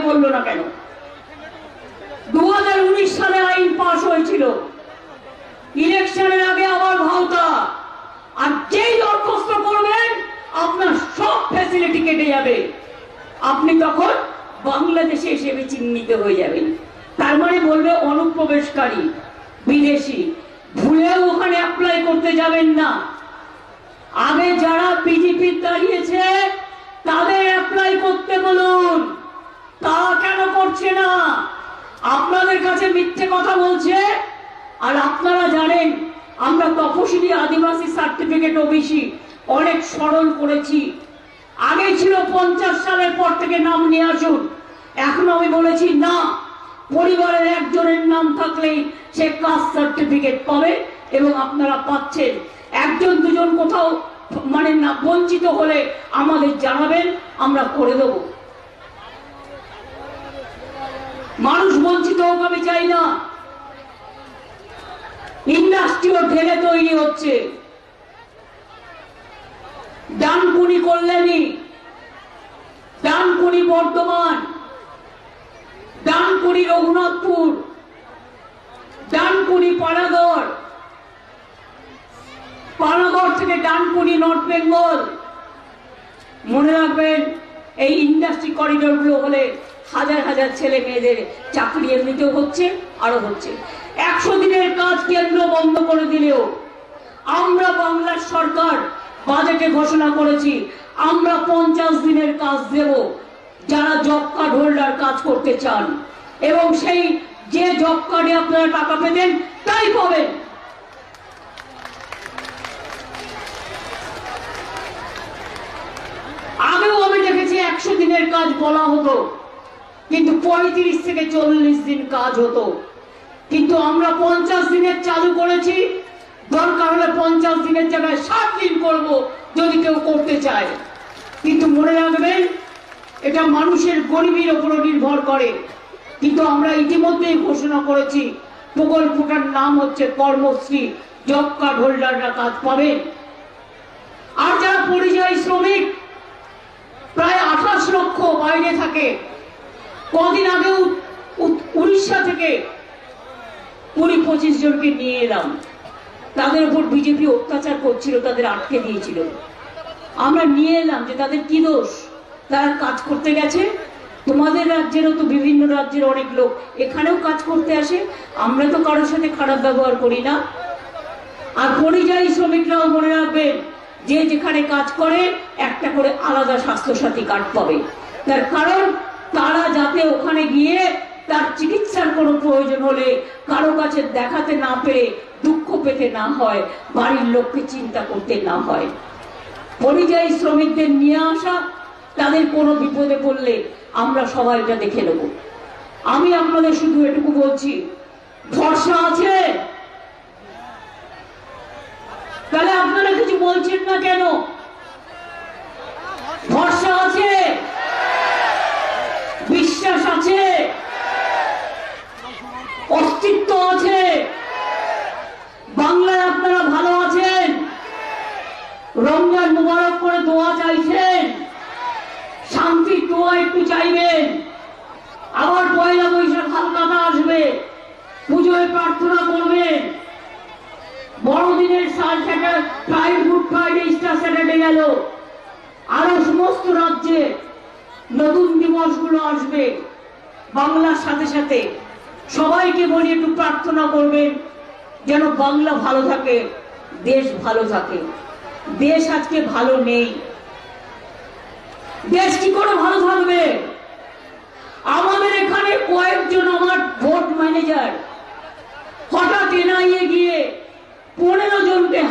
বললো না কেন? 2019 সালে আইন পাস হয়েছিল, ইলেকশনের আগে আবার ভাওতা, আর যেই দরখাস্ত করবেন আপনার সব ফ্যাসিলিটি কেটে যাবে, আপনি তখন বাংলাদেশে হিসেবে চিহ্নিত হয়ে যাবেন। তার মানে বলবে অনুপ্রবেশকারী, বিদেশি, ভুলেও ওখানে অ্যাপ্লাই করতে যাবেন না। আগে যারা বিজেপি দাঁড়িয়েছে তাদের অ্যাপ্লাই করতে বলুন, তারা কেন করছে না? আপনাদের কাছে মিথ্যে কথা বলছে। আর আপনারা জানেন আমরা তপশিলি আদিবাসী সার্টিফিকেট ওবিসি অনেক সরল করেছি। আগে ছিল 50 সালের পর থেকে নাম নিয়ে আসুন, এখন আমি বলেছি না, পরিবারের একজনের নাম থাকলেই সে কাস্ট সার্টিফিকেট পাবে এবং আপনারা পাচ্ছেন। একজন দুজন কোথাও মানে না বঞ্চিত হলে আমাদের জানাবেন, আমরা করে দেব। মানুষ বঞ্চিত হোক আমি চাই না। ইন্ডাস্ট্রিও ঢেলে তৈরি হচ্ছে। ডানকুনি কল্যাণী, ডানকুনি বর্ধমান, ডানকুনি রঘুনাথপুর, ডানকুনি পানাগড়, পানাগড় থেকে ডানকুনি নর্থ বেঙ্গল। মনে রাখবেন এই ইন্ডাস্ট্রি করিডোর গুলো হলে হাজার হাজার ছেলে মেয়েদের চাকরি এমনিতেও হচ্ছে, আরো হচ্ছে। 100 দিনের কাজ কেন্দ্র বন্ধ করে দিলেও আমরা বাংলার সরকার বাজেটে ঘোষণা করেছি আমরা 50 দিনের কাজ দেব যারা জব কার্ড হোল্ডার কাজ করতে চান, এবং সেই যে জব কার্ডে আপনারা টাকা পেতেন তাই পাবেন। আগেও আমি দেখেছি 100 দিনের কাজ বলা হতো, কিন্তু 35 থেকে 40 দিন কাজ হতো। কিন্তু আমরা 50 দিনের চালু করেছি, দরকার হলে 50 দিনের জায়গায় 60 দিন করব যদি কেউ করতে চায়। কিন্তু মনে রাখবেন এটা মানুষের গরিবের উপর নির্ভর করে। কিন্তু আমরা ইতিমধ্যেই ঘোষণা করেছি প্রকল্পটার নাম হচ্ছে কর্মশ্রী, জব কার্ড হোল্ডাররা কাজ পাবেন। আর যারা পরিযায়ী শ্রমিক প্রায় 28 লক্ষ বাইরে থাকে, কদিন আগে উড়িষ্যা থেকে 20-25 জনকে নিয়ে এলাম। তাদের উপর বিজেপি অত্যাচার করছিল, তাদের আটকে দিয়েছিল। আমরা নিয়ে এলাম যে তাদের কি দোষ, তারা কাজ করতে গেছে। তোমাদের রাজ্যেরও তো বিভিন্ন রাজ্যের অনেক লোক এখানেও কাজ করতে আসে, আমরা তো কারোর সাথে খারাপ ব্যবহার করি না। আর পরিযায়ী শ্রমিকরাও মনে রাখবেন যে যেখানে কাজ করে একটা করে আলাদা স্বাস্থ্যসাথী কার্ড পাবে। তার কারণ তারা যাতে ওখানে গিয়ে তার চিকিৎসার কোনো প্রয়োজন হলে কারো কাছে দেখাতে না পেরে দুঃখ পেতে না হয়, বাড়ির লোককে চিন্তা করতে না হয়। পরিযায়ী শ্রমিকদের নিয়ে আসা, তাদের কোনো বিপদে পড়লে আমরা সবাই এটা দেখে নেব। আমি আপনাদের শুধু এটুকু বলছি, ভরসা আছে? তাহলে আপনারা কিছু বলছেন না কেন? ভরসা আছে, বিশ্বাস আছে, অস্তিত্ব আছে, বাংলায় আপনারা ভালো আছেন, রমজান মুবারক করে দোয়া চাইছেন, শান্তির দোয়া একটু চাইবেন। আবার পয়লা বৈশাখ হালকাতা আসবে, পুজোয় প্রার্থনা করবেন। বড়দিনের Friday, good Friday, Easter Saturday গেল, আরো সমস্ত রাজ্যে নতুন দিবসগুলো আসবে। বাংলার সাথে সাথে সবাইকে বলি একটু প্রার্থনা করবেন যেন বাংলা ভালো থাকে, দেশ ভালো থাকে। দেশ আজকে ভালো নেই, দেশ কি করে ভালো থাকবে? আমাদের এখানে কয়েকজন আমার ভোট ম্যানেজার হঠাৎ এনআইএ গিয়ে 15 জন